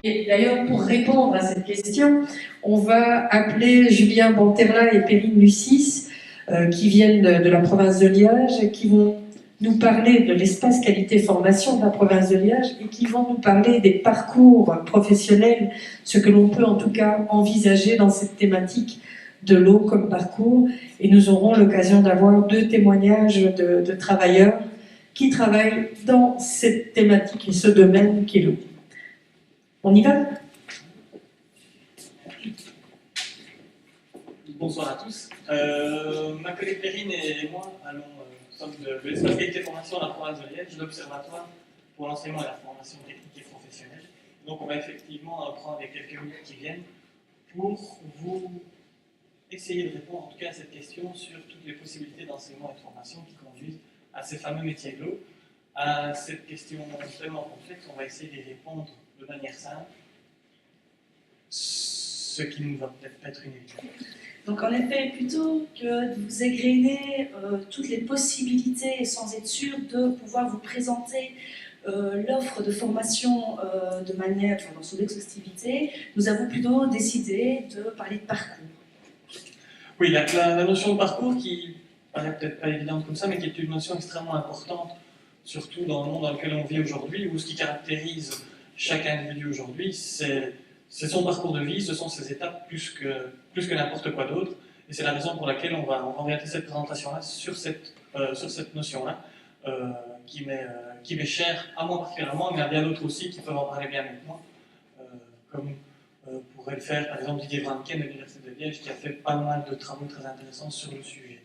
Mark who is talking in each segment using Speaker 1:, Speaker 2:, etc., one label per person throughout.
Speaker 1: Et d'ailleurs, pour répondre à cette question, on va appeler Julien Banterla et Perrine Lucis, qui viennent de la province de Liège, qui vont nous parler de l'espace qualité formation de la province de Liège et qui vont nous parler des parcours professionnels, ce que l'on peut en tout cas envisager dans cette thématique de l'eau comme parcours. Et nous aurons l'occasion d'avoir 2 témoignages de travailleurs qui travaillent dans cette thématique et ce domaine qui est l'eau. On y va?
Speaker 2: Bonsoir à tous. Ma collègue Perrine et moi sommes de l'espace qualité formation de la province de Liège, l'Observatoire pour l'enseignement et la formation technique et professionnelle. Donc on va effectivement prendre les quelques minutes qui viennent pour vous essayer de répondre en tout cas à cette question sur toutes les possibilités d'enseignement et de formation qui conduisent à ces fameux métiers de l'eau. À cette question tellement complexe, on va essayer d'y répondre de manière simple, ce qui ne va peut-être pas être une évidence.
Speaker 3: Donc en effet, plutôt que de vous égrener toutes les possibilités sans être sûr de pouvoir vous présenter l'offre de formation de manière, dans son exhaustivité, nous avons plutôt décidé de parler de parcours.
Speaker 2: Oui, la notion de parcours qui paraît peut-être pas évidente comme ça, mais qui est une notion extrêmement importante, surtout dans le monde dans lequel on vit aujourd'hui, où ce qui caractérise chaque individu aujourd'hui, c'est son parcours de vie, ce sont ses étapes plus que n'importe quoi d'autre. Et c'est la raison pour laquelle on va orienter cette présentation-là sur cette notion-là, qui m'est chère à moi particulièrement, mais à bien d'autres aussi qui peuvent en parler bien avec moi, comme pourrait le faire par exemple Didier Vranken de l'Université de Liège, qui a fait pas mal de travaux très intéressants sur le sujet.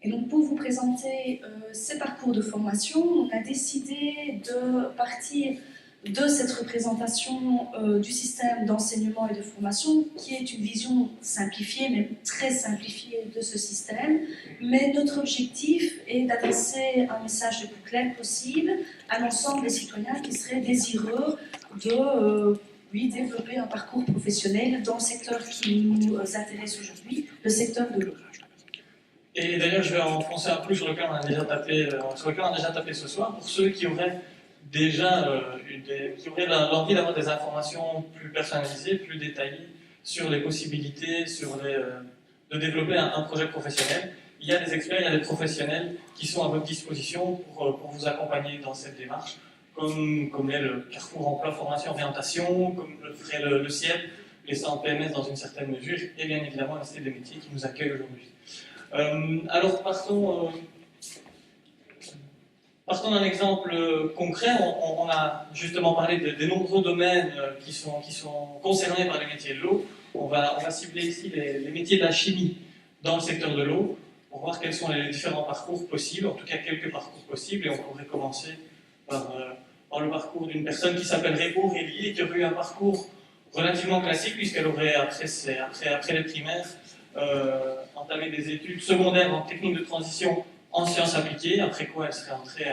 Speaker 3: Et donc pour vous présenter ces parcours de formation, on a décidé de partir de cette représentation du système d'enseignement et de formation, qui est une vision simplifiée, même très simplifiée de ce système. Mais notre objectif est d'adresser un message le plus clair possible à l'ensemble des citoyens qui seraient désireux de développer un parcours professionnel dans le secteur qui nous intéresse aujourd'hui, le secteur de l'eau.
Speaker 2: Et d'ailleurs, je vais enfoncer un peu sur lequel on a déjà tapé ce soir, pour ceux qui auraient déjà l'envie d'avoir des informations plus personnalisées, plus détaillées sur les possibilités, de développer un projet professionnel. Il y a des experts, il y a des professionnels qui sont à votre disposition pour vous accompagner dans cette démarche, comme l'est le Carrefour Emploi Formation Orientation, comme le ferait le CIEP, les centres PMS dans une certaine mesure, et bien évidemment l'Institut des métiers qui nous accueille aujourd'hui. Alors partons d'un exemple concret. On a justement parlé des nombreux domaines qui sont concernés par les métiers de l'eau. On va cibler ici les métiers de la chimie dans le secteur de l'eau pour voir quels sont les différents parcours possibles, en tout cas quelques parcours possibles, et on pourrait commencer par le parcours d'une personne qui s'appellerait Aurélie et qui aurait eu un parcours relativement classique puisqu'elle aurait, après les primaires, entamé des études secondaires en technique de transition en sciences appliquées, après quoi elle serait entrée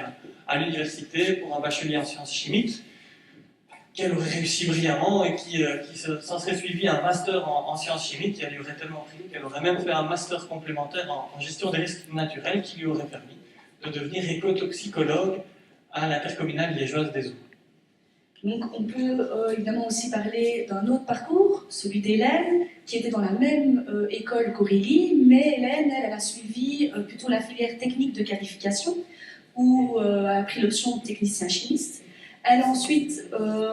Speaker 2: à l'université pour un bachelier en sciences chimiques, qu'elle aurait réussi brillamment et qui s'en serait suivi un master en sciences chimiques qui lui aurait tellement plu qu'elle aurait même fait un master complémentaire en gestion des risques naturels qui lui aurait permis de devenir écotoxicologue à l'intercommunale liégeoise des eaux.
Speaker 3: Donc on peut évidemment aussi parler d'un autre parcours, celui d'Hélène, qui était dans la même école qu'Aurélie, mais Hélène, elle a suivi plutôt la filière technique de qualification, où elle a pris l'option de technicien chimiste. Elle est ensuite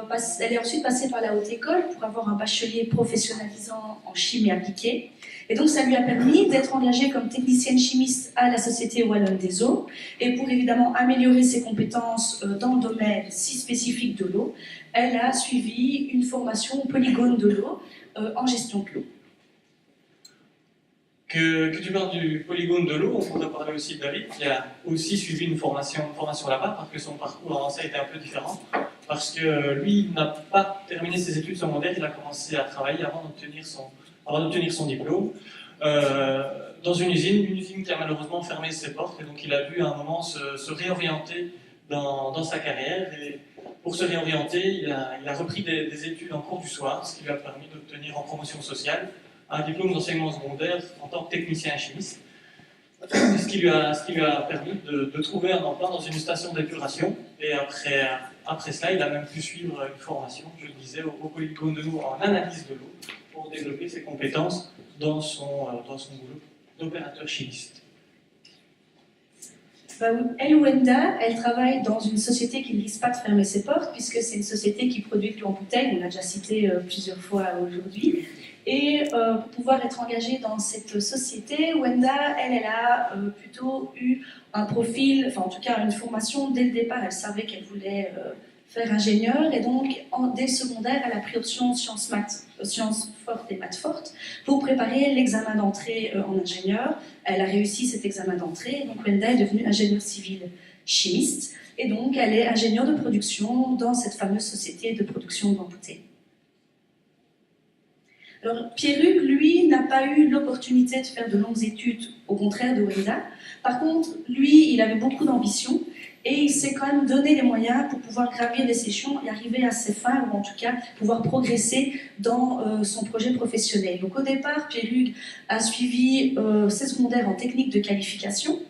Speaker 3: passée par la haute école pour avoir un bachelier professionnalisant en chimie appliquée. Et donc ça lui a permis d'être engagée comme technicienne chimiste à la Société Wallonne des Eaux. Et pour évidemment améliorer ses compétences dans le domaine si spécifique de l'eau, elle a suivi une formation polygone de l'eau en gestion de l'eau.
Speaker 2: Que tu parles du polygone de l'eau, on pourrait parler aussi de David, qui a aussi suivi une formation là-bas, parce que son parcours avant ça était un peu différent, parce que lui n'a pas terminé ses études secondaires, il a commencé à travailler avant d'obtenir son diplôme, dans une usine qui a malheureusement fermé ses portes, et donc il a dû à un moment se réorienter dans sa carrière, et pour se réorienter, il a repris des études en cours du soir, ce qui lui a permis d'obtenir en promotion sociale un diplôme d'enseignement secondaire en tant que technicien chimiste, ce qui lui a permis de trouver un emploi dans une station d'épuration. Et après après cela, il a même pu suivre une formation, je le disais, au polygone de l'eau en analyse de l'eau pour développer ses compétences dans son boulot d'opérateur chimiste.
Speaker 3: Elle, Wenda, elle travaille dans une société qui ne risque pas de fermer ses portes, puisque c'est une société qui produit de l'eau en bouteille, on l'a déjà cité plusieurs fois aujourd'hui. Et pour pouvoir être engagée dans cette société, Wenda, elle a plutôt eu un profil, enfin en tout cas une formation dès le départ. Elle savait qu'elle voulait faire ingénieur, et donc dès le secondaire, elle a pris option sciences fortes et maths fortes pour préparer l'examen d'entrée en ingénieur. Elle a réussi cet examen d'entrée, donc Wenda est devenue ingénieure civile chimiste, et donc elle est ingénieure de production dans cette fameuse société de production de bouteilles. Alors, Pierre-Hugues, lui, n'a pas eu l'opportunité de faire de longues études, au contraire de Wenda. Par contre, lui, il avait beaucoup d'ambition et il s'est quand même donné les moyens pour pouvoir gravir les échelons et arriver à ses fins, ou en tout cas pouvoir progresser dans son projet professionnel. Donc, au départ, Pierre-Hugues a suivi ses secondaires en technique de qualification,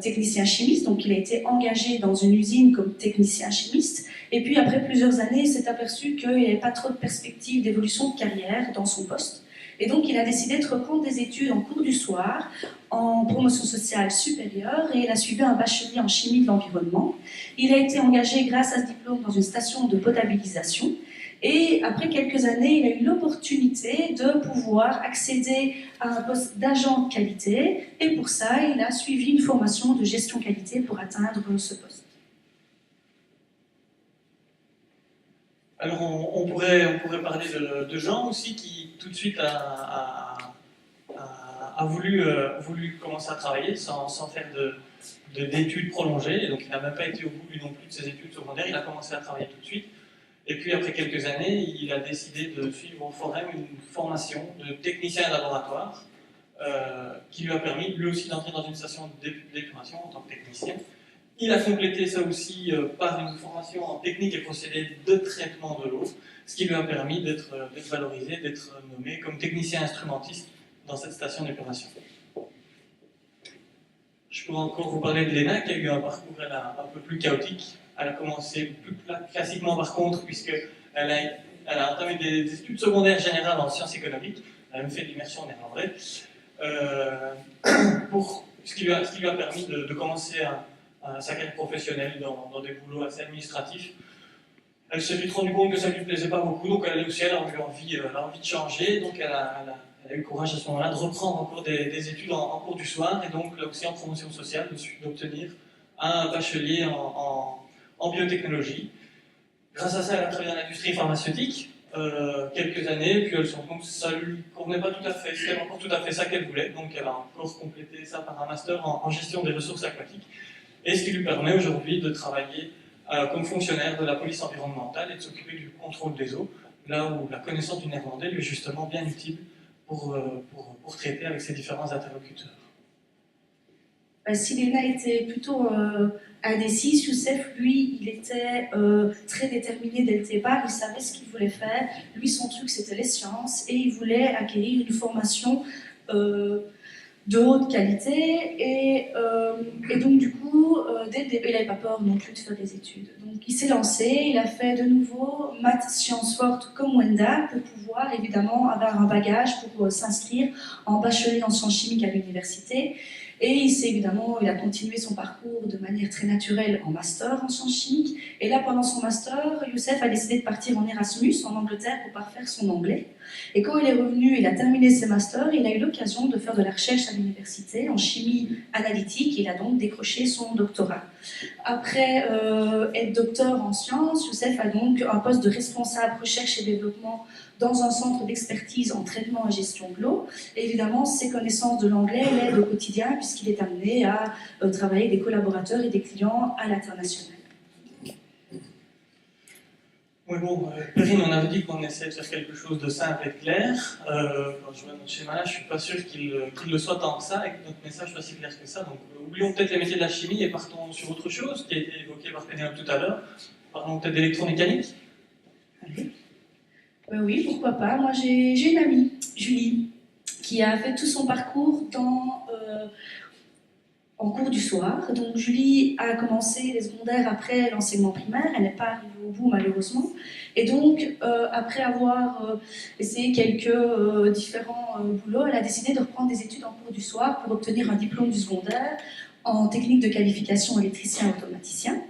Speaker 3: technicien chimiste, donc il a été engagé dans une usine comme technicien chimiste. Et puis, après plusieurs années, il s'est aperçu qu'il n'y avait pas trop de perspectives d'évolution de carrière dans son poste. Et donc, il a décidé de reprendre des études en cours du soir, en promotion sociale supérieure, et il a suivi un bachelier en chimie de l'environnement. Il a été engagé grâce à ce diplôme dans une station de potabilisation. Et après quelques années, il a eu l'opportunité de pouvoir accéder à un poste d'agent de qualité. Et pour ça, il a suivi une formation de gestion qualité pour atteindre ce poste.
Speaker 2: Alors on pourrait parler de Jean aussi, qui tout de suite a voulu commencer à travailler sans faire d'études prolongées. Et donc il n'a même pas été au bout lui non plus de ses études secondaires, il a commencé à travailler tout de suite. Et puis après quelques années, il a décidé de suivre au Forum une formation de technicien de laboratoire qui lui a permis lui aussi d'entrer dans une station d'épuration en tant que technicien. Il a complété ça aussi par une formation en technique et procédés de traitement de l'eau, ce qui lui a permis d'être valorisé, d'être nommé comme technicien instrumentiste dans cette station d'épuration. Je pourrais encore vous parler de Léna, qui a eu un parcours un peu plus chaotique. Elle a commencé plus classiquement par contre, puisqu'elle a entamé des études secondaires générales en sciences économiques. Elle a même fait de l'immersion néerlandais, ce qui lui a permis de commencer sa carrière professionnelle dans des boulots assez administratifs. Elle s'est vite rendue compte que ça ne lui plaisait pas beaucoup, donc elle aussi elle a eu envie de changer, donc elle a eu le courage à ce moment-là de reprendre encore des études en cours du soir, et donc là aussi en promotion sociale, d'obtenir un bachelier en biotechnologie. Grâce à ça, elle a travaillé dans l'industrie pharmaceutique quelques années, puis elle s'est rendue compte que ça ne lui convenait pas tout à fait, c'était encore tout à fait ça qu'elle voulait, donc elle a encore complété ça par un master en gestion des ressources aquatiques, et ce qui lui permet aujourd'hui de travailler comme fonctionnaire de la police environnementale et de s'occuper du contrôle des eaux, là où la connaissance du néerlandais lui est justement bien utile pour traiter avec ses différents interlocuteurs.
Speaker 3: Si Léna était plutôt indécis, Youssef, lui, il était très déterminé dès le départ, il savait ce qu'il voulait faire. Lui, son truc, c'était les sciences, et il voulait acquérir une formation de haute qualité, et donc du coup, dès le début, il n'avait pas peur non plus de faire des études. Donc il s'est lancé, il a fait de nouveau maths, sciences fortes comme Wenda, pour pouvoir évidemment avoir un bagage pour s'inscrire en bachelier en sciences chimiques à l'université. Et il a continué son parcours de manière très naturelle en master en sciences chimiques. Et là, pendant son master, Youssef a décidé de partir en Erasmus en Angleterre pour parfaire son anglais. Et quand il est revenu, il a terminé ses masters, il a eu l'occasion de faire de la recherche à l'université en chimie analytique. Il a donc décroché son doctorat. Après être docteur en sciences, Youssef a donc un poste de responsable recherche et développement dans un centre d'expertise en traitement et gestion de l'eau. Et évidemment, ses connaissances de l'anglais l'aident au quotidien puisqu'il est amené à travailler avec des collaborateurs et des clients à l'international.
Speaker 2: Oui, bon, Perrine, on avait dit qu'on essayait de faire quelque chose de simple et de clair. Quand je vois notre schéma-là, je ne suis pas sûr qu'il le soit tant que ça et que notre message soit si clair que ça. Donc, oublions peut-être les métiers de la chimie et partons sur autre chose qui a été évoqué par Pénélope tout à l'heure. Parlons peut-être d'électromécanique.
Speaker 3: Allez. Oui, pourquoi pas. Moi, j'ai une amie, Julie, qui a fait tout son parcours en cours du soir. Donc Julie a commencé les secondaires après l'enseignement primaire, elle n'est pas arrivée au bout malheureusement. Et donc après avoir essayé quelques différents boulots, elle a décidé de reprendre des études en cours du soir pour obtenir un diplôme du secondaire en technique de qualification électricien automaticien.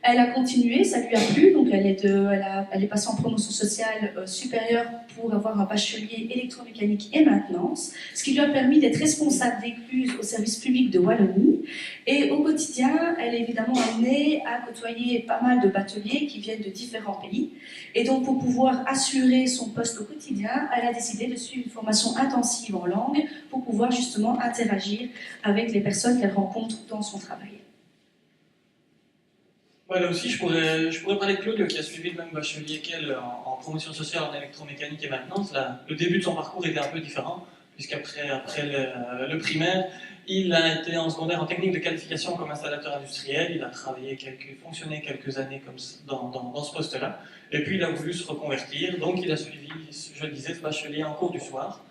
Speaker 3: Elle a continué, ça lui a plu, donc elle est passée en promotion sociale supérieure pour avoir un bachelier électromécanique et maintenance, ce qui lui a permis d'être responsable d'écluse au service public de Wallonie. Et au quotidien, elle est évidemment amenée à côtoyer pas mal de bateliers qui viennent de différents pays. Et donc pour pouvoir assurer son poste au quotidien, elle a décidé de suivre une formation intensive en langue pour pouvoir justement interagir avec les personnes qu'elle rencontre dans son travail.
Speaker 2: Ouais, là aussi, je pourrais parler de Claude qui a suivi le même bachelier qu'elle en promotion sociale en électromécanique et maintenance. Là, le début de son parcours était un peu différent, puisqu'après le primaire, il a été en secondaire en technique de qualification comme installateur industriel. Il a fonctionné quelques années comme dans ce poste-là. Et puis, il a voulu se reconvertir. Donc, il a suivi, je le disais, ce bachelier en cours du soir.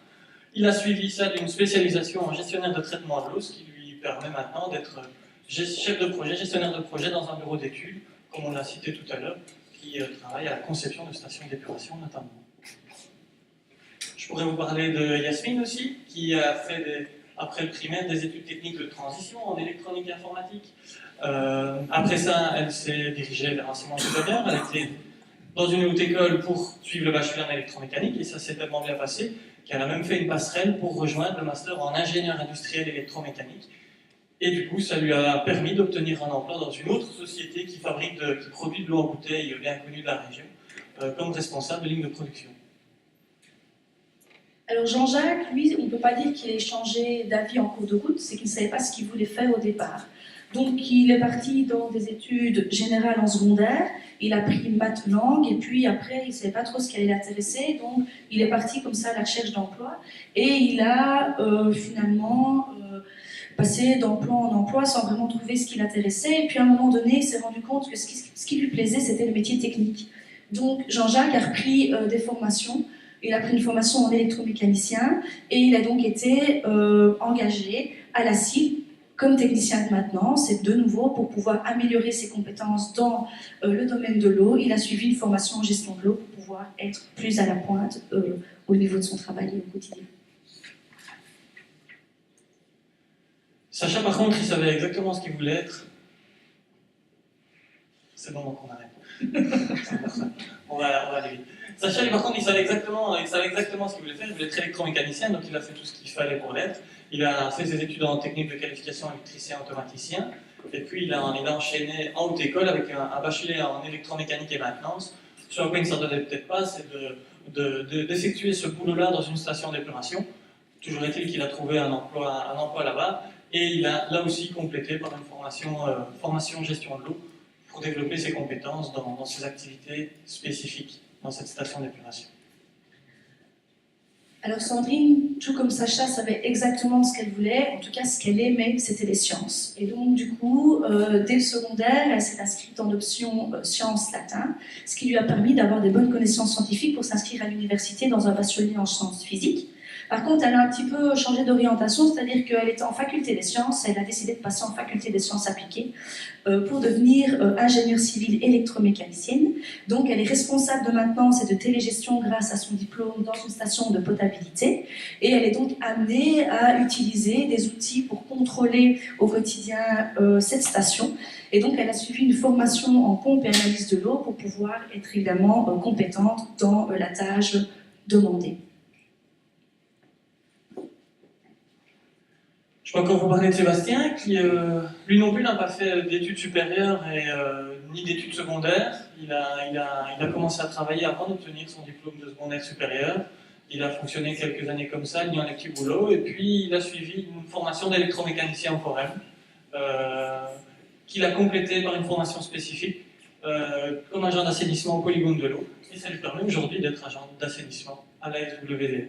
Speaker 2: Il a suivi ça d'une spécialisation en gestionnaire de traitement de l'eau, ce qui lui permet maintenant d'être chef de projet, gestionnaire de projet dans un bureau d'études, comme on l'a cité tout à l'heure, qui travaille à la conception de stations d'épuration notamment. Je pourrais vous parler de Yasmine aussi, qui a fait, après le primaire, des études techniques de transition en électronique et informatique. Après ça, elle s'est dirigée vers l'enseignement supérieur. Elle était dans une haute école pour suivre le bachelor en électromécanique, et ça s'est tellement bien passé qu'elle a même fait une passerelle pour rejoindre le master en ingénieur industriel électromécanique. Et du coup, ça lui a permis d'obtenir un emploi dans une autre société qui produit de l'eau en bouteille bien connue de la région, comme responsable de ligne de production.
Speaker 3: Alors Jean-Jacques, lui, on ne peut pas dire qu'il ait changé d'avis en cours de route, c'est qu'il ne savait pas ce qu'il voulait faire au départ. Donc il est parti dans des études générales en secondaire, il a pris maths langue, et puis après il ne savait pas trop ce qui allait l'intéresser, donc il est parti comme ça à la recherche d'emploi, et il a finalement passé d'emploi en emploi sans vraiment trouver ce qui l'intéressait, et puis à un moment donné il s'est rendu compte que ce qui lui plaisait c'était le métier technique. Donc Jean-Jacques a repris des formations. Il a pris une formation en électromécanicien et il a donc été engagé à la CIL comme technicien de maintenance et de nouveau pour pouvoir améliorer ses compétences dans le domaine de l'eau. Il a suivi une formation en gestion de l'eau pour pouvoir être plus à la pointe au niveau de son travail et au quotidien.
Speaker 2: Sacha, par contre, il savait exactement ce qu'il voulait être. C'est bon, donc on arrête. on va aller vite. Sacha, lui, par contre, il savait exactement ce qu'il voulait faire. Il voulait être électromécanicien, donc il a fait tout ce qu'il fallait pour l'être. Il a fait ses études en technique de qualification électricien automaticien. Et puis, il a enchaîné en haute école avec un bachelier en électromécanique et maintenance. Ce à quoi il ne s'attendait peut-être pas, c'est d'effectuer ce boulot-là dans une station d'épuration. Toujours est-il qu'il a trouvé un emploi là-bas. Et il a là aussi complété par une formation gestion de l'eau pour développer ses compétences dans ses activités spécifiques dans cette station d'épuration.
Speaker 3: Alors Sandrine, tout comme Sacha, savait exactement ce qu'elle voulait, en tout cas ce qu'elle aimait, c'était les sciences. Et donc du coup, dès le secondaire, elle s'est inscrite en option sciences latin, ce qui lui a permis d'avoir des bonnes connaissances scientifiques pour s'inscrire à l'université dans un bachelier en sciences physiques. Par contre, elle a un petit peu changé d'orientation, c'est-à-dire qu'elle était en faculté des sciences, elle a décidé de passer en faculté des sciences appliquées pour devenir ingénieure civile électromécanicienne. Donc, elle est responsable de maintenance et de télégestion grâce à son diplôme dans une station de potabilité. Et elle est donc amenée à utiliser des outils pour contrôler au quotidien cette station. Et donc, elle a suivi une formation en pompe et analyse de l'eau pour pouvoir être évidemment compétente dans la tâche demandée.
Speaker 2: Je peux encore vous parler de Sébastien, qui lui non plus n'a pas fait d'études supérieures ni d'études secondaires. Il a commencé à travailler avant d'obtenir son diplôme de secondaire supérieur. Il a fonctionné quelques années comme ça, lié en un petit boulot, et puis il a suivi une formation d'électromécanicien au Forum, qu'il a complétée par une formation spécifique comme agent d'assainissement au polygone de l'eau. Et ça lui permet aujourd'hui d'être agent d'assainissement à la SWD.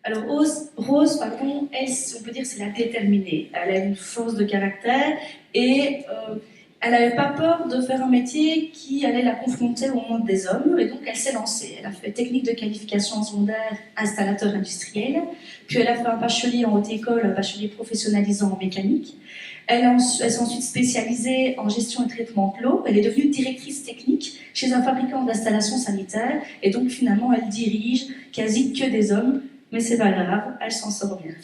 Speaker 3: Alors Rose, par contre, elle, on peut dire, c'est la déterminée. Elle a une force de caractère et Elle n'avait pas peur de faire un métier qui allait la confronter au monde des hommes, et donc elle s'est lancée. Elle a fait technique de qualification secondaire, installateur industriel, puis elle a fait un bachelier en haute école, un bachelier professionnalisant en mécanique. Elle s'est ensuite spécialisée en gestion et traitement de l'eau. Elle est devenue directrice technique chez un fabricant d'installations sanitaires, et donc finalement elle dirige quasi que des hommes, mais c'est pas grave, elle s'en sort bien.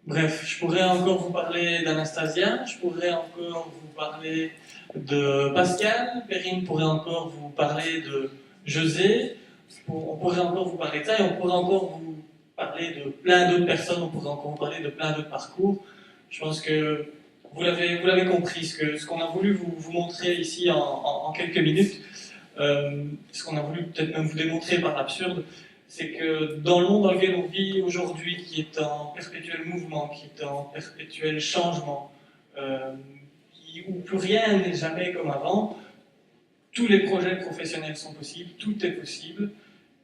Speaker 2: Bref, je pourrais encore vous parler d'Anastasia, je pourrais encore vous parler de Pascal, Perrine pourrait encore vous parler de José, on pourrait encore vous parler de ça, et on pourrait encore vous parler de plein d'autres personnes, on pourrait encore vous parler de plein d'autres parcours. Je pense que vous l'avez compris, ce qu'on a voulu vous montrer ici en quelques minutes, ce qu'on a voulu peut-être même vous démontrer par l'absurde, c'est que dans le monde dans lequel on vit aujourd'hui, qui est en perpétuel mouvement, qui est en perpétuel changement, où plus rien n'est jamais comme avant, tous les projets professionnels sont possibles, tout est possible.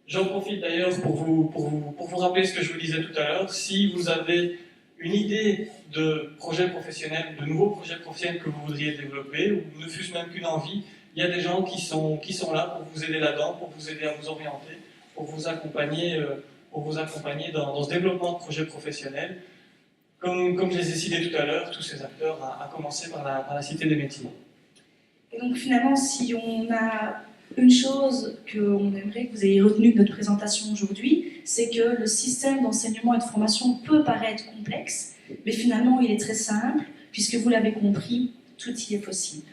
Speaker 2: J'en profite d'ailleurs pour vous rappeler ce que je vous disais tout à l'heure. Si vous avez une idée de projet professionnel, de nouveaux projets professionnels que vous voudriez développer, ou ne fût-ce même qu'une envie, il y a des gens qui sont là pour vous aider là-dedans, pour vous aider à vous orienter, pour vous accompagner dans ce développement de projets professionnels. Comme je les ai cités tout à l'heure, tous ces acteurs, à commencer par la Cité des métiers.
Speaker 3: Et donc finalement, si on a une chose qu'on aimerait que vous ayez retenue de notre présentation aujourd'hui, c'est que le système d'enseignement et de formation peut paraître complexe, mais finalement il est très simple, puisque vous l'avez compris, tout y est possible.